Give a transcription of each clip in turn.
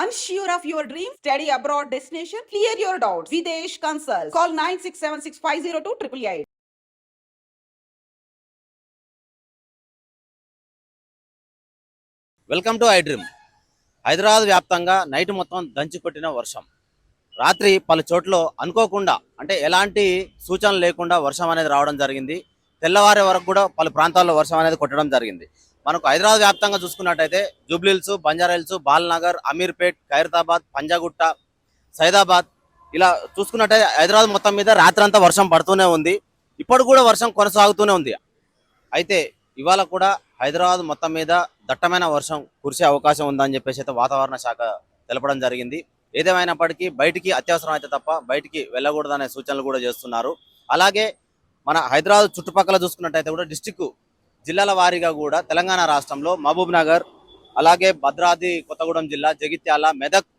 Unsure of your dream? Study abroad destination? Clear your doubts. Videsh Consult. Call 9676502888. Welcome to I dream. Hyderabad వ్యాప్తంగా night మొత్తం దంచి కొట్టిన వర్షం. రాత్రి పలు చోట్ల అనుకోకుండా అంటే ఎలాంటి సూచనలు లేకుండా వర్షం అనేది రావడం జరిగింది. తెల్లవారే వరకు కూడా పలు ప్రాంతాల్లో వర్షం అనేది కొట్టడం జరిగింది. మనకు హైదరాబాద్ వ్యాప్తంగా చూసుకున్నట్టయితే జూబ్లీహిల్స్, బంజారాహిల్స్, బాల్నగర్, అమీర్పేట్, ఖైరతాబాద్, పంజాగుట్ట, సైదాబాద్ ఇలా చూసుకున్నట్టయితే హైదరాబాద్ మొత్తం మీద రాత్రంతా వర్షం పడుతూనే ఉంది. ఇప్పుడు కూడా వర్షం కొనసాగుతూనే ఉంది. అయితే ఇవాళ కూడా హైదరాబాద్ మొత్తం మీద దట్టమైన వర్షం కురిసే అవకాశం ఉందని చెప్పేసి అయితే వాతావరణ శాఖ తెలపడం జరిగింది. ఏదేమైనప్పటికీ బయటికి అత్యవసరం అయితే తప్ప బయటికి వెళ్ళకూడదనే సూచనలు కూడా చేస్తున్నారు. అలాగే మన హైదరాబాద్ చుట్టుపక్కల చూసుకున్నట్టయితే కూడా డిస్టిక్ జిల్లాల వారీగా కూడా తెలంగాణ రాష్ట్రంలో మహబూబ్ నగర్, అలాగే భద్రాద్రి కొత్తగూడెం జిల్లా, జగిత్యాల, మెదక్,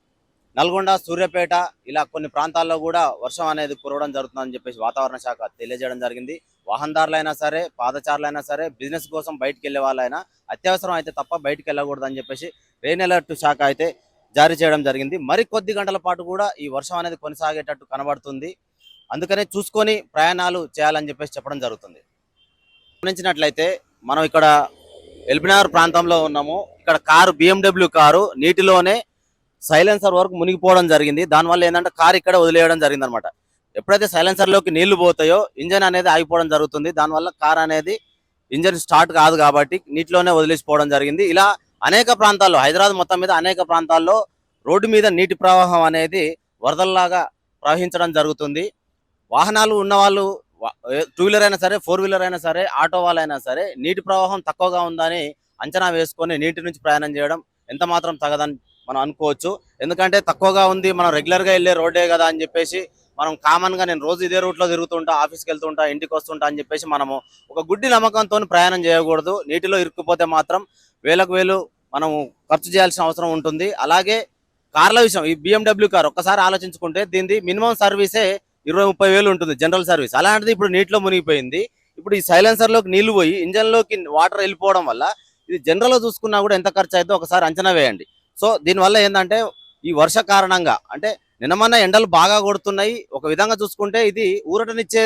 నల్గొండ, సూర్యాపేట ఇలా కొన్ని ప్రాంతాల్లో కూడా వర్షం అనేది కురవడం జరుగుతుందని చెప్పేసి వాతావరణ శాఖ తెలియజేయడం జరిగింది. వాహనదారులైనా సరే, పాదచారులైనా సరే, బిజినెస్ కోసం బయటికి వెళ్ళే వాళ్ళైనా అత్యవసరం అయితే తప్ప బయటికి వెళ్ళకూడదని చెప్పేసి రెయిన్ అలర్ట్ శాఖ అయితే జారీ చేయడం జరిగింది. మరి కొద్ది గంటల పాటు కూడా ఈ వర్షం అనేది కొనసాగేటట్టు కనబడుతుంది. అందుకనే చూసుకొని ప్రయాణాలు చేయాలని చెప్పేసి చెప్పడం జరుగుతుంది. గమనించినట్లయితే మనం ఇక్కడ ఎల్బీనగర్ ప్రాంతంలో ఉన్నాము. ఇక్కడ కారు BMW కారు నీటిలోనే సైలెన్సర్ వరకు మునిగిపోవడం జరిగింది. దానివల్ల ఏంటంటే కారు ఇక్కడ వదిలేయడం జరిగింది అనమాట. ఎప్పుడైతే సైలెన్సర్లోకి నీళ్లు పోతాయో ఇంజన్ అనేది ఆగిపోవడం జరుగుతుంది. దానివల్ల కార్ అనేది ఇంజన్ స్టార్ట్ కాదు కాబట్టి నీటిలోనే వదిలేసిపోవడం జరిగింది. ఇలా అనేక ప్రాంతాల్లో హైదరాబాద్ మొత్తం మీద అనేక ప్రాంతాల్లో రోడ్డు మీద నీటి ప్రవాహం అనేది వరదల్లాగా ప్రవహించడం జరుగుతుంది. వాహనాలు ఉన్నవాళ్ళు 2 వీలర్ అయినా సరే, 4 వీలర్ అయినా సరే, ఆటో వాళ్ళైనా సరే నీటి ప్రవాహం తక్కువగా ఉందని అంచనా వేసుకొని నీటి నుంచి ప్రయాణం చేయడం ఎంత మాత్రం తగదని మనం అనుకోవచ్చు. ఎందుకంటే తక్కువగా ఉంది, మనం రెగ్యులర్గా వెళ్ళే రోడ్డే కదా అని చెప్పేసి మనం కామన్గా నేను రోజు ఇదే రూట్లో తిరుగుతుంటా, ఆఫీస్కి వెళ్తుంటా, ఇంటికి వస్తుంటా అని చెప్పేసి మనము ఒక గుడ్డి నమ్మకంతో ప్రయాణం చేయకూడదు. నీటిలో ఇరుక్కుపోతే మాత్రం వేలకు వేలు మనం ఖర్చు చేయాల్సిన అవసరం ఉంటుంది. అలాగే కార్ల విషయం, ఈ BMW కార్ ఒక్కసారి ఆలోచించుకుంటే దీనిది మినిమం సర్వీసే 20-30 వేలు ఉంటుంది, జనరల్ సర్వీస్. అలాంటిది ఇప్పుడు నీటిలో మునిగిపోయింది. ఇప్పుడు ఈ సైలెన్సర్లోకి నీళ్లు పోయి ఇంజన్లోకి వాటర్ వెళ్ళిపోవడం వల్ల ఇది జనరల్గా చూసుకున్నా కూడా ఎంత ఖర్చు అయితే ఒకసారి అంచనా వేయండి. సో దీనివల్ల ఏంటంటే ఈ వర్ష కారణంగా అంటే నిన్నమన్న ఎండలు బాగా కొడుతున్నాయి. ఒక విధంగా చూసుకుంటే ఇది ఊరటనిచ్చే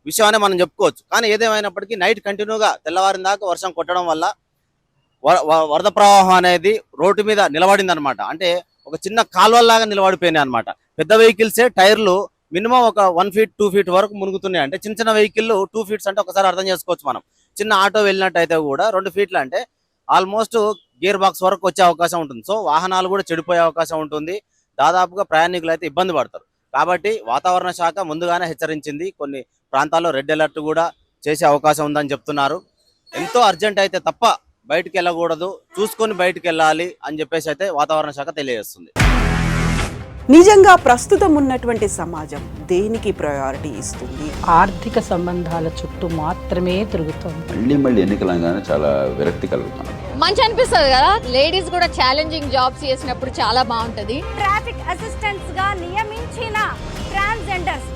విషయం అనే మనం చెప్పుకోవచ్చు. కానీ ఏదేమైనప్పటికీ నైట్ కంటిన్యూగా తెల్లవారిన దాకా వర్షం కొట్టడం వల్ల వరద ప్రవాహం అనేది రోడ్డు మీద నిలబడింది అనమాట. అంటే ఒక చిన్న కాలువల్లాగా నిలబడిపోయినాయి అనమాట. పెద్ద వెహికల్సే టైర్లు మినిమం ఒక 1 ఫీట్ 2 ఫీట్ వరకు మునుగుతున్నాయి. అంటే చిన్న చిన్న వెహికల్ 2 ఫీట్స్ అంటే ఒకసారి అర్థం చేసుకోవచ్చు మనం. చిన్న ఆటో వెళ్ళినట్టయితే కూడా 2 ఫీట్లు అంటే ఆల్మోస్ట్ గేర్ బాక్స్ వరకు వచ్చే అవకాశం ఉంటుంది. సో వాహనాలు కూడా చెడిపోయే అవకాశం ఉంటుంది. దాదాపుగా ప్రయాణికులు అయితే ఇబ్బంది పడతారు. కాబట్టి వాతావరణ శాఖ ముందుగానే హెచ్చరించింది. కొన్ని ప్రాంతాల్లో రెడ్ అలర్ట్ కూడా చేసే అవకాశం ఉందని చెప్తున్నారు. ఎంతో అర్జెంట్ అయితే తప్ప బయటికి వెళ్ళకూడదు, చూసుకొని బయటికి వెళ్ళాలి అని చెప్పేసి అయితే వాతావరణ శాఖ తెలియజేస్తుంది. నిజంగా ప్రస్తుతం ఉన్నటువంటి సమాజం దేనికి ప్రయారిటీ ఇస్తుంది? ఆర్థిక సంబంధాల చుట్టూ మాత్రమే తిరుగుతుంది. మళ్ళీ ఎన్నికలంగానే చాలా విరక్తి కలుగుతాను. మంచి అనిపిస్తుంది కదా, లేడీస్ కూడా ఛాలెంజింగ్ జాబ్స్ చేసినప్పుడు చాలా బాగుంటది. ట్రాఫిక్ అసిస్టెంట్స్ గా నియమించిన ట్రాన్స్జెండర్స్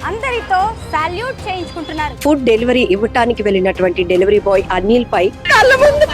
అందరితో సాల్యూట్ చేయించుకుంటున్నారు. ఫుడ్ డెలివరీ ఇవ్వటానికి వెళ్ళినటువంటి డెలివరీ బాయ్ అనిల్ పై కళ్ళ ముందు